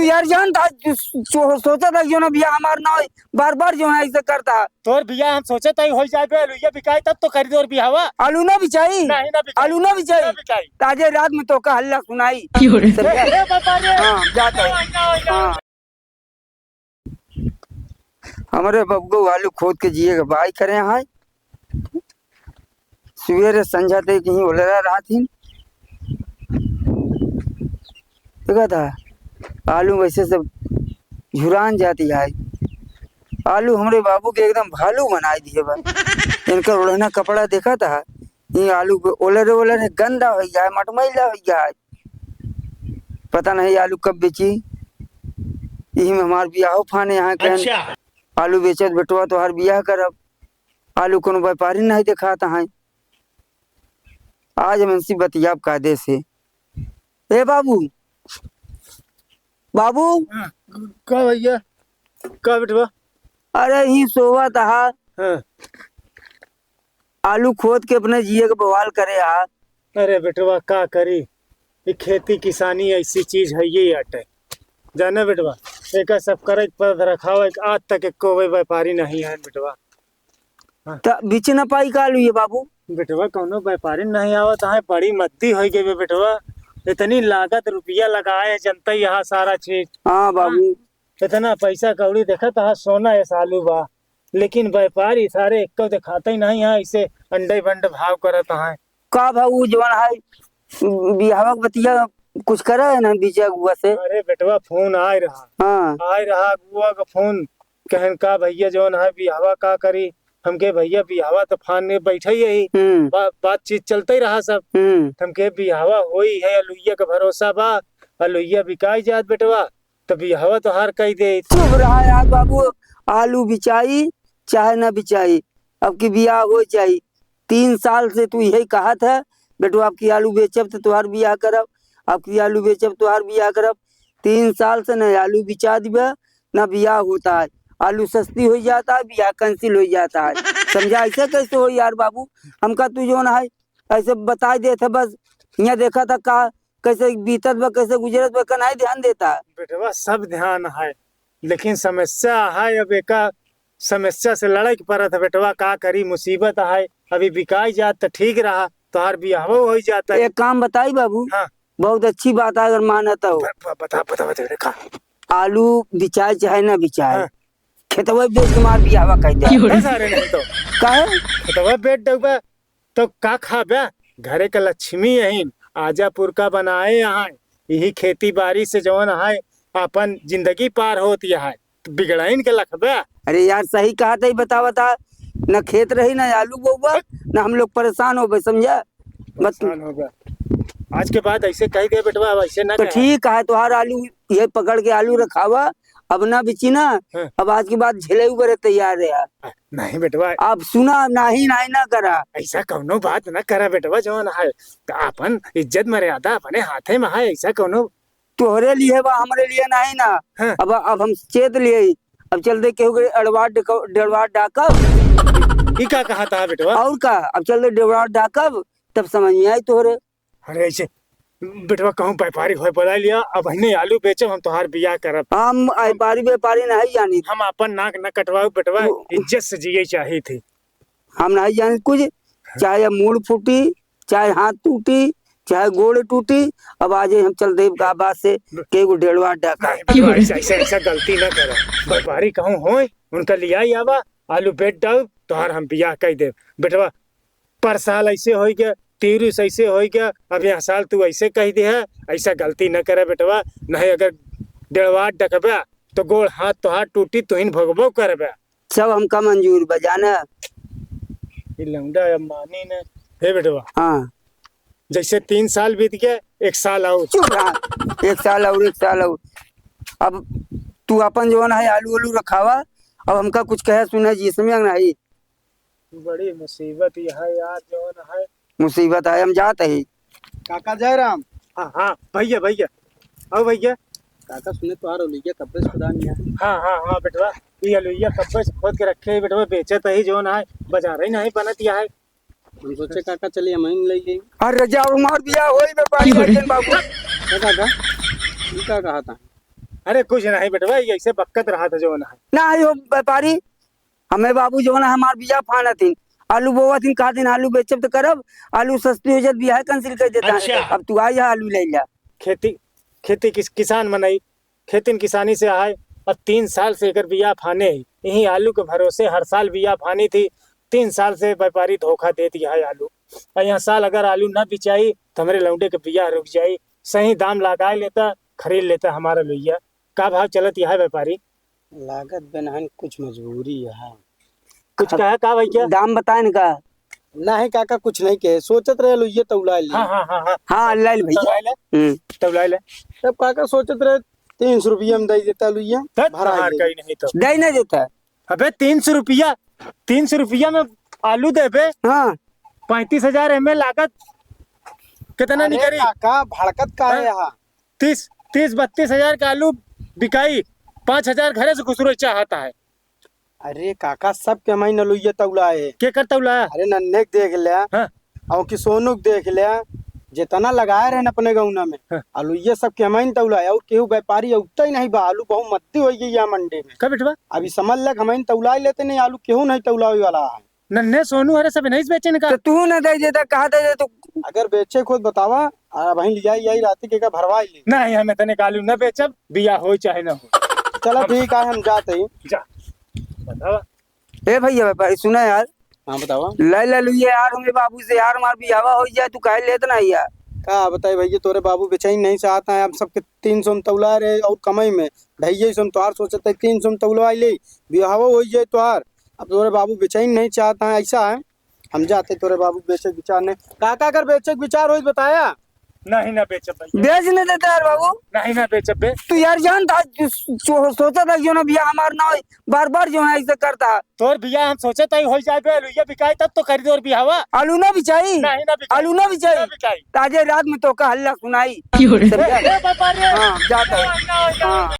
यार जान था सोचा था जो ना भैया हमारा ना बार बार जो है ऐसे करता। तोर भैया हम सोचे तई हो जाए बे लुइया बिकाई तब तो खरीद और बिहावा। आलू ना बिचाई, नहीं ना बिकाई, आलू ना बिचाई। ताजे रात में तो का हल्ला सुनाई। हाँ जाता है। हाँ हमारे बब्बू आलू खोद के जिएगा भाई करे हैं। सवेरे संझा तक कहीं उलरा रहा थी देखा था आलू वैसे सब झुरान जाती है। आलू हमारे बाबू के एकदम भालू बनाई दिए बा। इनका ओढ़ना कपड़ा देखा था ये आलू पे ओलरे ओलरे गंदा हो गया है, मटमैला हो गया है। पता नहीं आलू कब बेची। यही में हमार बियाह फाने यहाँ के अच्छा। आलू बेचत बेटवा तो हर बियाह करब। आलू कोनो व्यापारी नहीं दिखाता है। आज मनसी बतियाब कायदे से। ए बाबू बाबू का भैया का बेटवा। अरे ही सोवा था हाँ। आलू खोद के अपने जिए के बवाल करे आ। अरे बेटवा का करी ये खेती किसानी ऐसी चीज है ये अटे जाने बेटवा एक सब करे पर रखाव आज तक एक कोई व्यापारी नहीं है बेटवा। बिच न पाई का आलू ये बाबू। बेटवा कोनो व्यापारी नहीं आवत है बड़ी मद्दी हो गई बेटवा। इतनी लागत रुपया लगाए है जनता यहाँ सारा चीज। हाँ बाबू इतना पैसा कौड़ी देखा था सोना है सालू बा लेकिन व्यापारी सारे एक दिखाते ही नहीं है इसे अंडे बंड भाव करत है। का भाऊ जवान है बिहावा बतिया कुछ करा है ना बीचा गुआ से। अरे बेटवा फोन आए रहा। हाँ आए रहा गुआ का फोन कहन का भैया जौन है बिहावा का करी हमके भैया बिहावा तो फान में बैठे यही बातचीत चलते ही रहा सब। हमके बिहावा होई है अलुइया का भरोसा बा अलुइया बिकाई जात बेटवा तो बिहावा तो हार कही दे। चुप रहा यार बाबू आलू बिचाई चाहे ना बिचाई अब की बियाह हो चाहिए। 3 साल से तू यही कहा था बेटो आपकी आलू बेचब तो तुहार बियाह करब, आपकी आलू बेचब तुहार बियाह करब। 3 साल से न आलू बिचा दिबा ना बियाह होता है। आलू सस्ती हो जाता है बियाह कैंसिल हो जाता है। समझा ऐसे कैसे हो यार बाबू। हमका तू जो ना है ऐसे बता दे थे बस यहाँ देखा था का कैसे बीतत बा कैसे गुजरत बा का नहीं ध्यान देता है। बेटवा सब ध्यान है लेकिन समस्या है अब एक समस्या से लड़ाई पड़त है बेटवा का करी मुसीबत है। अभी बिकाई जात तो ठीक रहा तो हर बियाह हो जाता है। एक काम बताई बाबू। हाँ। बहुत अच्छी बात है अगर मानता हो। बता बता बता आलू बिचाए चाहे ना बिचाए। हाँ। खेतवा बेच के मार बियाहवा कह दे सारे नहीं तो काहे खेतवा बेच दबा तो का खाबे घरे का लक्ष्मी यही आजापुर का बनाए यहाँ यही खेती बाड़ी से जवन है अपन जिंदगी पार होती है बिगड़ाइन के लखबे। अरे यार सही कहा था ही बतावा था न खेत रही ना आलू बोबा न हम लोग परेशान हो गए समझा। परेशान हो गया आज के बाद ऐसे कह दे बेटवा अब ऐसे ना तो ठीक है तुहार आलू ये पकड़ के आलू रखावा अब ना बिची ना। हाँ। अब आज के बाद झेले ऊपर तैयार है यार। नहीं बेटवा अब सुना नहीं नहीं ना करा ऐसा कोनो बात ना करा बेटवा जवन है अपन इज्जत मर्यादा अपने हाथे में है ऐसा कोनो तोहरे लिए बा हमारे लिए नहीं ना। हाँ। अब हम चेत लिए अब चल दे केहू के डेढ़वाट डाकब ये का कहा था बेटवा और का अब चल दे डेढ़वाट डाकब तब समझ में आई तोहरे। अरे ऐसे बेटवा कहूँ व्यापारी हो बता लिया अब हमने आलू बेचो हम तुम्हार बियाह करब। हम व्यापारी नहीं जानी हम अपन नाक न कटवाओ बेटवा इज्जत से जिये चाहिए थी। हम नहीं जानी कुछ चाहे मूड फूटी चाहे हाथ टूटी चाहे गोड़ टूटी अब आज हम चल देव का बात से के को डेढ़वा डाका। ऐसा गलती न करो व्यापारी कहूँ हो उनका लिया ही आवा आलू बेच डाउ तोहार हम बियाह कह दे बेटवा। पर साल ऐसे हो गया तीरुस ऐसे हो गया अब यह साल तू ऐसे कह दे है ऐसा गलती न करे बेटवा नहीं अगर डेढ़वाट डकबा तो गोड़ हाथ तो हाथ टूटी तो इन भगबो करबा सब हमका मंजूर बजाना लौंडा मानी ने हे बेटवा। हाँ जैसे 3 साल बीत गया 1 साल और चुप रहा 1 साल और 1 साल और अब तू अपन जो है आलू आलू रखावा अब हमका कुछ कहे सुना जिसमें नहीं बड़ी मुसीबत यह है यार जो है मुसीबत है हम जाते ही। काका जयराम। हाँ हाँ भैया भैया आओ भैया काका सुने तो आ रही है कब्बे से खुदा नहीं है। हाँ हाँ हाँ बेटवा ये अलुइया कब्बे से खोद के रखे बेटवा बेचे तो ही जो है बाजार ही नहीं बनत यह है। हम सोचे काका चलिए हम ले गई। अरे जाओ मार दिया होई व्यापारी बाबू काका ये क्या कहा था अरे कुछ नहीं बेटवा, ये ऐसे बक्कत रहा था जो ना है। ना हो व्यापारी, हमें बाबू जो ना हमार बिया फाना थी, आलू बोवा थी, कहा दिन आलू बेचब तो करब, आलू सस्ती हो जात बिया कैंसिल कर देता है। अब तू आ जा आलू ले जा। खेती किसान मनाई, खेती किसानी से आए और 3 साल से एकर बिया फाने यही आलू के भरोसे हर साल बिया फानी थी। 3 साल से व्यापारी धोखा दे दिया है आलू। और यहाँ साल अगर आलू न बिचाई तो हमारे लौंडे के बिया रुक जाई। सही दाम लगा लेता, खरीद लेता हमारा लोहिया। का भाव चलत यह है व्यापारी? लागत बेनहन कुछ मजबूरी है। कुछ कहा का भैया? दाम बताए न का? नहीं काका कुछ नहीं कहे, सोचत रहे लोहिया तौला ले। हाँ हाँ हाँ हाँ हाँ ले भैया। तब ला ले। तब काका सोचत रहे 300 रुपया में दे देता लोहिया भरा भरा ले। कहीं नहीं तो दे नहीं देता है। अबे 300 रुपया में आलू दे बे। हाँ 35,000 एम लागत कितना अरे निकली? काका भड़कत का है यहाँ। 30-32 हजार का आलू बिकाई, 5,000 घरे से खुसरो चाहता है। अरे काका सब के महीना लोहिया तौला है। के करता उलाया? अरे नन्हे के देख लिया हाँ और कि सोनू के देख लिया, जितना लगाए रहे न अपने गौना में हाँ। आलू ये सब के महीन तौला है। और केहू व्यापारी उठता ही नहीं बा, आलू बहु मत्ती हो गई यहाँ मंडी में। कब बेटवा? अभी समझ लग हमें तौला ही लेते नहीं, आलू केहू नहीं तौलावे वाला है। नन्हे सोनू हरे सब नहीं बेचे निकाल। तो तू न दे देता, कहा दे दे तो। अगर बेचे खुद बतावा, वहीं लिया यही रात के का भरवा ही ले। नहीं हमें तने आलू न बेचब, बिया हो चाहे न हो। चलो ठीक है हम जाते ही। जा बतावा। ए भैया व्यापारी सुना यार, हाँ बतावा ले ले लुइया यार, हमें बाबू से यार मार बियावा हो जाए, तू कहे लेत ना यार। का बताए भैया, तोरे बाबू बेचैन नहीं चाहता है। अब सबके 300 में तौला रहे और कमाई में भैया सुन तोहार सोचते 300 में तौलवा ले बिहावा हो जाए तोहार। अब तोरे बाबू बेचैन नहीं चाहता है, ऐसा है। हम जाते तोरे बाबू बेचे विचार ने काका अगर बेचे विचार हो बताया। नहीं ना बेचब भैया, बेच नहीं देता यार बाबू। नहीं ना बेचब बे। तू यार जानता सोचा था जो ना भैया हमार ना होई, बार बार जो है ऐसे करता। तोर बिया हम सोचे तई हो जाए बे, लुइया बिकाई तब तो खरीदो और बियावा। आलू ना बिचाई, नहीं ना बिकाई। आलू ना बिचाई। ना बिकाई। ताजे रात में तो का हल्ला सुनाई। ए व्यापारी, हाँ जाता है। हाँ